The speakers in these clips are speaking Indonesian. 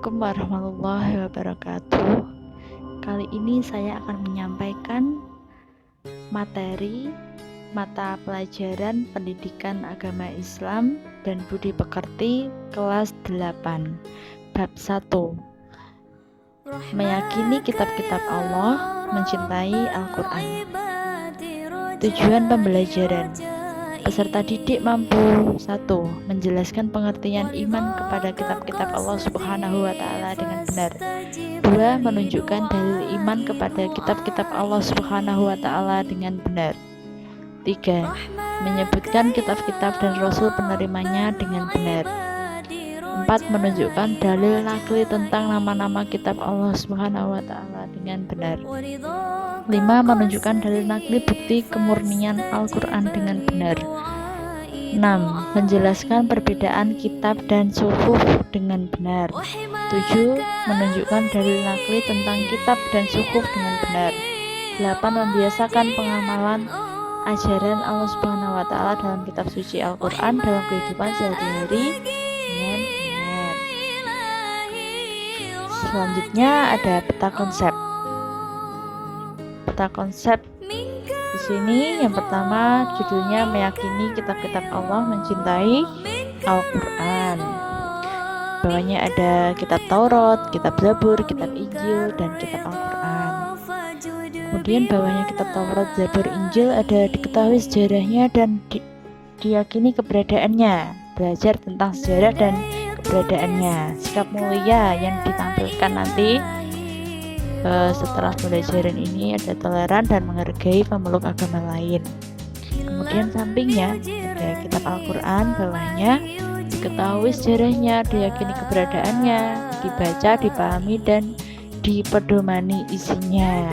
Assalamualaikum warahmatullahi wabarakatuh. Kali ini saya akan menyampaikan materi mata pelajaran Pendidikan Agama Islam dan Budi Pekerti kelas 8 bab 1. Meyakini kitab-kitab Allah, mencintai Al-Quran. Tujuan pembelajaran: peserta didik mampu 1. Menjelaskan pengertian iman kepada kitab-kitab Allah Subhanahu wa Ta'ala dengan benar. 2. Menunjukkan dalil iman kepada kitab-kitab Allah Subhanahu wa Ta'ala dengan benar. 3. Menyebutkan kitab-kitab dan rasul penerimanya dengan benar. 4. Menunjukkan dalil nakli tentang nama-nama kitab Allah Subhanahu wa Ta'ala dengan benar. 5. Menunjukkan dalil nakli bukti kemurnian Al-Quran dengan benar. 6. Menjelaskan perbedaan kitab dan suhuf dengan benar. 7. Menunjukkan dalil nakli tentang kitab dan suhuf dengan benar. 8. Membiasakan pengamalan ajaran Allah Subhanahu wa Ta'ala dalam kitab suci Al-Quran dalam kehidupan sehari-hari dengan benar. Selanjutnya ada peta konsep. Peta konsep di sini yang pertama judulnya meyakini kitab-kitab Allah, mencintai Al-Quran. Bawahnya ada kitab Taurat, kitab Zabur, kitab Injil, dan kitab Al-Quran. Kemudian bawahnya kitab Taurat, Zabur, Injil ada diketahui sejarahnya dan diyakini keberadaannya. Belajar tentang sejarah dan keberadaannya. Sikap mulia yang ditampilkan nanti setelah pembelajaran ini ada toleran dan menghargai pemeluk agama lain. Kemudian sampingnya ada kitab Al-Quran, bawahnya diketahui sejarahnya, diyakini keberadaannya, dibaca, dipahami, dan dipedomani isinya.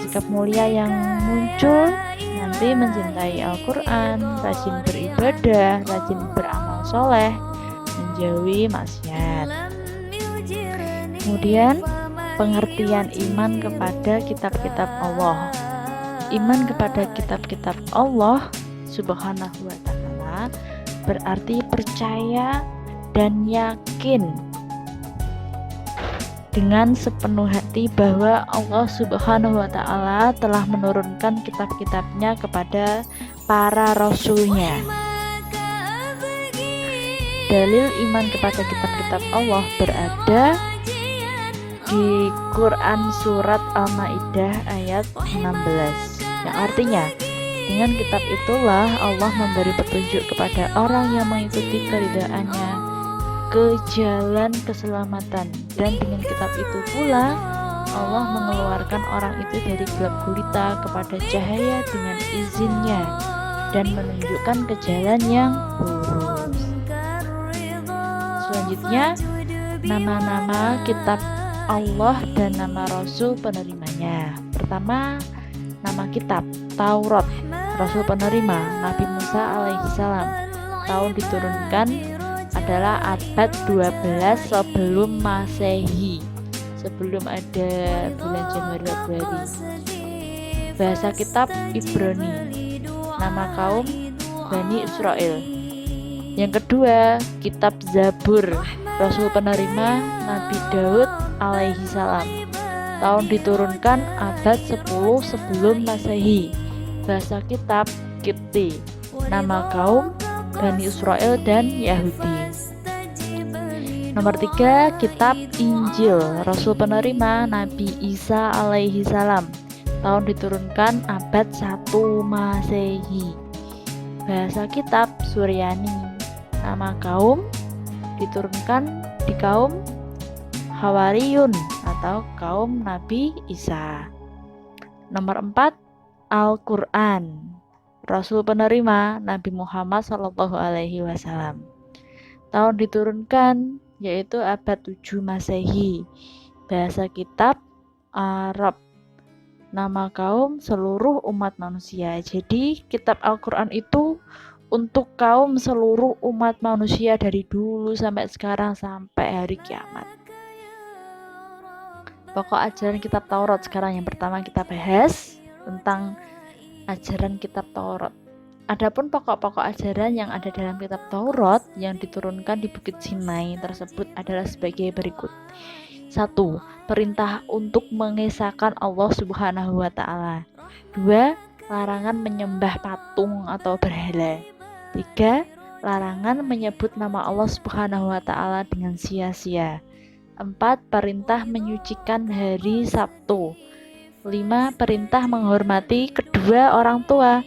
Sikap mulia yang muncul nanti mencintai Al-Quran, rajin beribadah, rajin beramal soleh, menjauhi maksiat. Kemudian pengertian iman kepada kitab-kitab Allah. Iman kepada kitab-kitab Allah Subhanahu wa Ta'ala berarti percaya dan yakin dengan sepenuh hati bahwa Allah Subhanahu wa Ta'ala telah menurunkan kitab-kitabnya kepada para rasulnya. Dalil iman kepada kitab-kitab Allah berada di Quran surat Al-Maidah ayat 16, yang artinya dengan kitab itulah Allah memberi petunjuk kepada orang yang mengikuti keridhaannya ke jalan keselamatan, dan dengan kitab itu pula Allah mengeluarkan orang itu dari gelap gulita kepada cahaya dengan izinnya dan menunjukkan ke jalan yang lurus. Selanjutnya nama-nama kitab Allah dan nama Rasul penerimanya. Pertama, nama kitab Taurat, Rasul penerima Nabi Musa alaihissalam. Tahun diturunkan adalah abad 12 sebelum Masehi, sebelum ada bulan Januari Februari. Bahasa kitab Ibrani, nama kaum Bani Israel. Yang kedua, kitab Zabur, Rasul penerima Nabi Daud alaihi salam. Tahun diturunkan abad 10 sebelum Masehi. Bahasa kitab Kipti, nama kaum Bani Israel dan Yahudi. Nomor 3, kitab Injil, Rasul penerima Nabi Isa alaihi salam. Tahun diturunkan abad 1 Masehi. Bahasa kitab Suryani, nama kaum diturunkan di kaum Hawariyun atau kaum Nabi Isa. Nomor 4, Al-Quran, Rasul penerima Nabi Muhammad SAW. Tahun diturunkan yaitu abad 7 Masehi. Bahasa kitab Arab, nama kaum seluruh umat manusia. Jadi kitab Al-Quran itu untuk kaum seluruh umat manusia dari dulu sampai sekarang sampai hari kiamat. Pokok ajaran kitab Taurat sekarang yang pertama kita bahas tentang ajaran kitab Taurat. Adapun pokok-pokok ajaran yang ada dalam kitab Taurat yang diturunkan di Bukit Sinai tersebut adalah sebagai berikut. 1. Perintah untuk mengesahkan Allah Subhanahu wa taala. 2. Larangan menyembah patung atau berhala. 3. Larangan menyebut nama Allah Subhanahu wa taala dengan sia-sia. 4. Perintah menyucikan hari Sabtu. 5. Perintah menghormati kedua orang tua.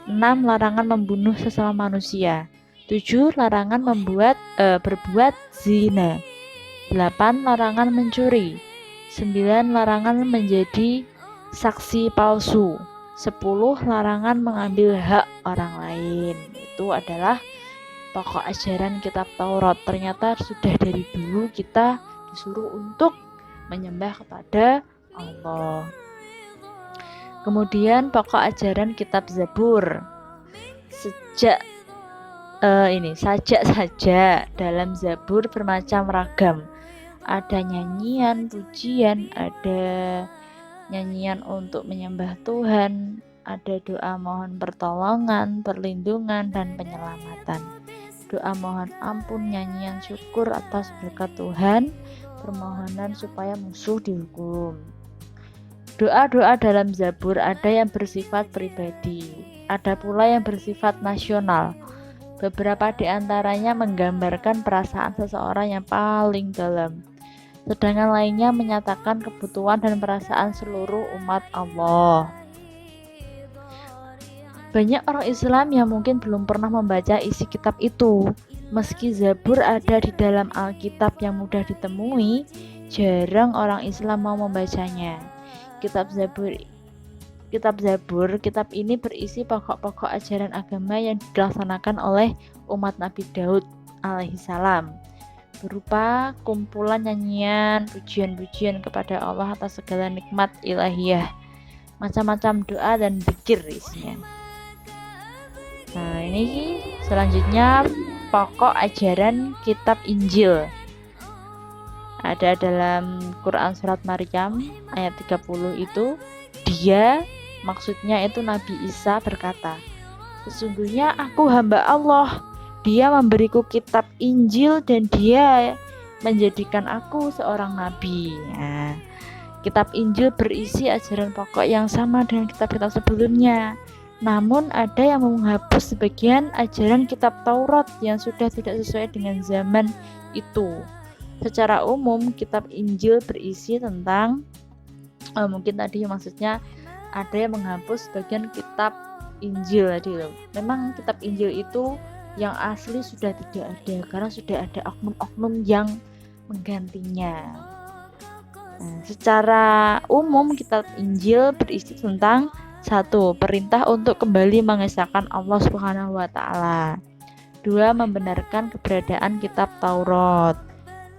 6. Larangan membunuh sesama manusia. 7. Larangan berbuat zina. 8. Larangan mencuri. 9. Larangan menjadi saksi palsu. 10. Larangan mengambil hak orang lain. Itu adalah pokok ajaran kitab Taurat. Ternyata sudah dari dulu kita disuruh untuk menyembah kepada Allah. Kemudian pokok ajaran kitab Zabur. Sajak saja dalam Zabur bermacam ragam. Ada nyanyian, pujian, ada nyanyian untuk menyembah Tuhan, ada doa mohon pertolongan, perlindungan, dan penyelamatan. Doa mohon ampun, nyanyian syukur atas berkat Tuhan, permohonan supaya musuh dihukum. Doa-doa dalam Zabur ada yang bersifat pribadi, ada pula yang bersifat nasional. Beberapa di antaranya menggambarkan perasaan seseorang yang paling dalam, sedangkan lainnya menyatakan kebutuhan dan perasaan seluruh umat Allah. Banyak orang Islam yang mungkin belum pernah membaca isi kitab itu. Meski Zabur ada di dalam Alkitab yang mudah ditemui, jarang orang Islam mau membacanya. Kitab ini berisi pokok-pokok ajaran agama yang dilaksanakan oleh umat Nabi Daud alaihissalam, berupa kumpulan nyanyian, pujian-pujian kepada Allah atas segala nikmat ilahiyah, macam-macam doa dan zikir isinya. Nah, ini selanjutnya pokok ajaran kitab Injil. Ada dalam Quran surat Maryam ayat 30 itu, dia maksudnya itu Nabi Isa berkata, sesungguhnya aku hamba Allah, dia memberiku kitab Injil dan dia menjadikan aku seorang nabi. Nah, kitab Injil berisi ajaran pokok yang sama dengan kitab-kitab sebelumnya. Namun ada yang menghapus sebagian ajaran kitab Taurat yang sudah tidak sesuai dengan zaman itu. Secara umum kitab Injil berisi tentang mungkin tadi maksudnya ada yang menghapus bagian kitab Injil tadi loh. Memang kitab Injil itu yang asli sudah tidak ada karena sudah ada oknum-oknum yang menggantinya. Nah, secara umum kitab Injil berisi tentang 1. Perintah untuk kembali mengesahkan Allah Subhanahu wa taala. 2. Membenarkan keberadaan kitab Taurat.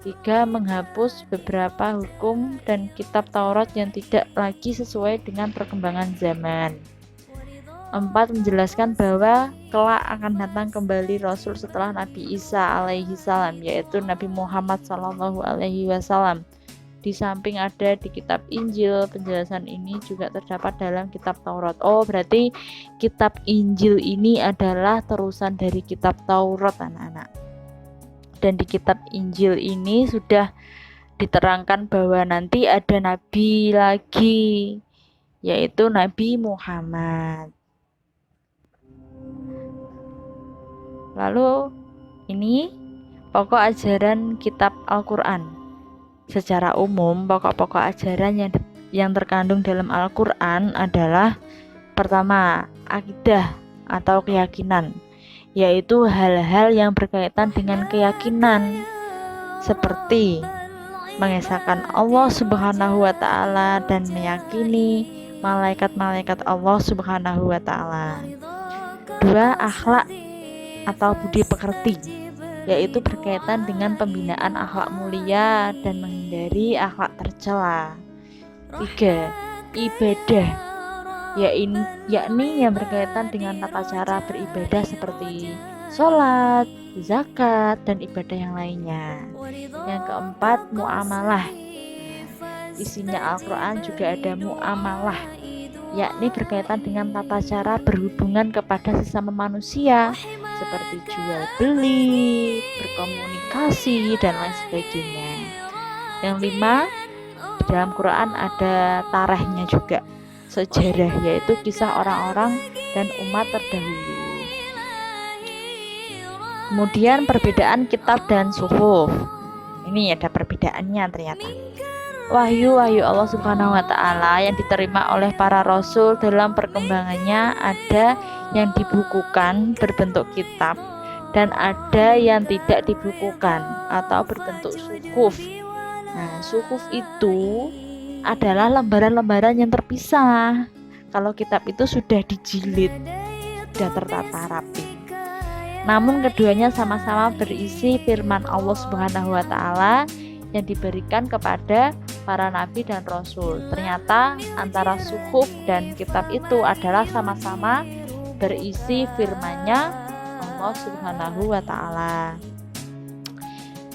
3. Menghapus beberapa hukum dan kitab Taurat yang tidak lagi sesuai dengan perkembangan zaman. 4. Menjelaskan bahwa kelak akan datang kembali Rasul setelah Nabi Isa alaihi salam, yaitu Nabi Muhammad sallallahu alaihi wasallam. Di samping ada di kitab Injil, penjelasan ini juga terdapat dalam kitab Taurat. Oh, berarti kitab Injil ini adalah terusan dari kitab Taurat, anak-anak. Dan di kitab Injil ini sudah diterangkan bahwa nanti ada nabi lagi, yaitu Nabi Muhammad. Lalu ini pokok ajaran kitab Al-Quran. Secara umum pokok-pokok ajaran yang terkandung dalam Al-Quran adalah: pertama, akidah atau keyakinan, yaitu hal-hal yang berkaitan dengan keyakinan seperti mengesahkan Allah Subhanahu wa taala dan meyakini malaikat-malaikat Allah Subhanahu wa taala. 2. Akhlak atau budi pekerti, yaitu berkaitan dengan pembinaan akhlak mulia dan menghindari akhlak tercela. 3. Ibadah, yakni yang berkaitan dengan tata cara beribadah seperti sholat, zakat, dan ibadah yang lainnya. Yang keempat, muamalah. Isinya Al-Quran juga ada muamalah, yakni berkaitan dengan tata cara berhubungan kepada sesama manusia seperti jual beli, berkomunikasi, dan lain sebagainya. Yang 5, di dalam Quran ada tarehnya juga, sejarah, yaitu kisah orang-orang dan umat terdahulu. Kemudian perbedaan kitab dan suhuf. Ini ada perbedaannya ternyata. Wahyu Allah Subhanahu wa Ta'ala yang diterima oleh para rasul dalam perkembangannya ada yang dibukukan berbentuk kitab dan ada yang tidak dibukukan atau berbentuk suhuf. Nah, suhuf itu adalah lembaran-lembaran yang terpisah. Kalau kitab itu sudah dijilid, sudah tertata rapi. Namun keduanya sama-sama berisi firman Allah Subhanahu wa Ta'ala yang diberikan kepada para nabi dan rasul. Ternyata antara suhuf dan kitab itu adalah sama-sama berisi firman-Nya Allah Subhanahu wa Ta'ala.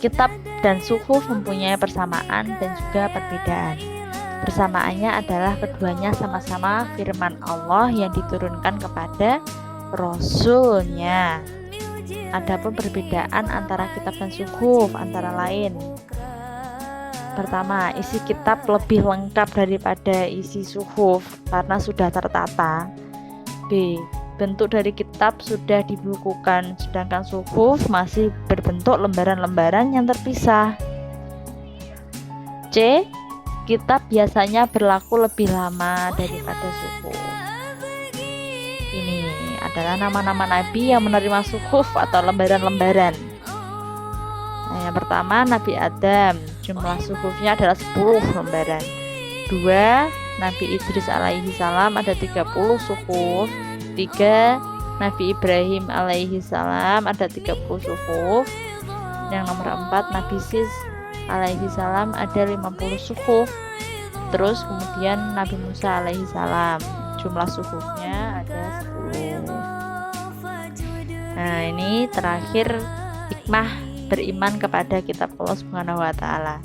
Kitab dan suhuf mempunyai persamaan dan juga perbedaan. Persamaannya adalah keduanya sama-sama firman Allah yang diturunkan kepada Rasul-Nya. Adapun perbedaan antara kitab dan suhuf antara lain: pertama, isi kitab lebih lengkap daripada isi suhuf karena sudah tertata. B, bentuk dari kitab sudah dibukukan, sedangkan suhuf masih berbentuk lembaran-lembaran yang terpisah. C, kitab biasanya berlaku lebih lama daripada suhuf. Ini adalah nama-nama nabi yang menerima suhuf atau lembaran-lembaran. Nah, yang pertama Nabi Adam, jumlah suhufnya adalah 10 lembaran. 2, Nabi Idris alaihi salam ada 30 suhuf. 3, Nabi Ibrahim alaihi salam ada 30 suhuf. Yang nomor 4, Nabi Sis alaihi salam ada 50 suhuf. Terus kemudian Nabi Musa alaihi salam, jumlah suhufnya ada 10. Nah, ini terakhir hikmah beriman kepada kitab Allah Subhanahu wa Ta'ala.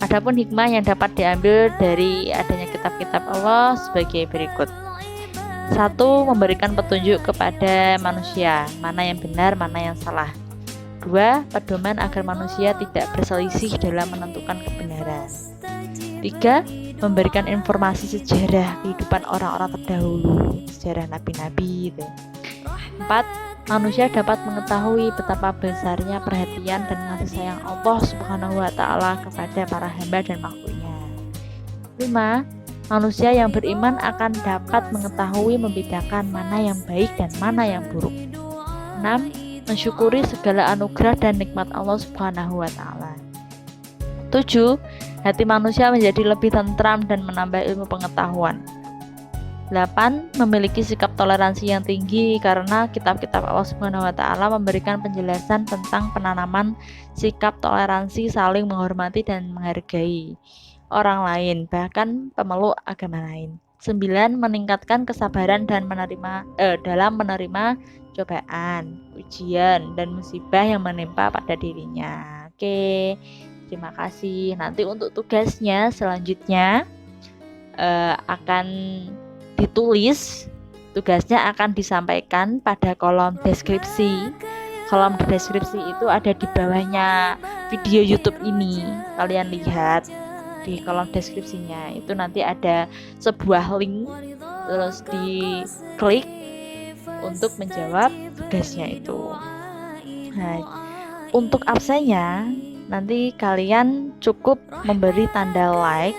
Adapun hikmah yang dapat diambil dari adanya kitab-kitab Allah sebagai berikut. 1, memberikan petunjuk kepada manusia, mana yang benar, mana yang salah. 2, pedoman agar manusia tidak berselisih dalam menentukan kebenaran. 3, memberikan informasi sejarah kehidupan orang-orang terdahulu, sejarah nabi-nabi gitu. 4, manusia dapat mengetahui betapa besarnya perhatian dan kasih sayang Allah Subhanahu wa Ta'ala kepada para hamba dan makhluknya. 5, manusia yang beriman akan dapat mengetahui membedakan mana yang baik dan mana yang buruk. 6, mensyukuri segala anugerah dan nikmat Allah Subhanahu wa Ta'ala. 7, hati manusia menjadi lebih tentram dan menambah ilmu pengetahuan. 8, memiliki sikap toleransi yang tinggi karena kitab-kitab Allah Subhanahu wa Ta'ala memberikan penjelasan tentang penanaman sikap toleransi, saling menghormati dan menghargai orang lain, bahkan pemeluk agama lain. 9, meningkatkan kesabaran dan dalam menerima cobaan, ujian, dan musibah yang menimpa pada dirinya. Oke, terima kasih. Nanti untuk tugasnya selanjutnya akan ditulis, tugasnya akan disampaikan pada kolom deskripsi. Kolom deskripsi itu ada di bawahnya video YouTube ini. Kalian lihat di kolom deskripsinya itu nanti ada sebuah link, terus diklik untuk menjawab tugasnya itu. Nah, untuk absennya nanti kalian cukup memberi tanda like,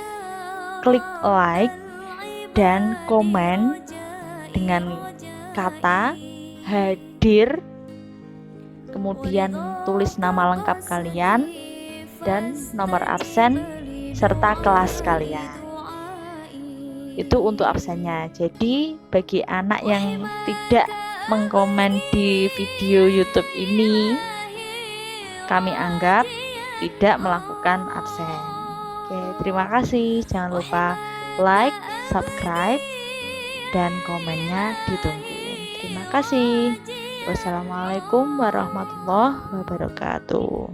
klik like dan komen dengan kata hadir, kemudian tulis nama lengkap kalian dan nomor absen serta kelas kalian. Itu untuk absennya. Jadi bagi anak yang tidak mengkomen di video YouTube ini, kami anggap tidak melakukan absen. Oke, terima kasih. Jangan lupa like, subscribe, dan komennya ditunggu. Terima kasih. Wassalamualaikum warahmatullahi wabarakatuh.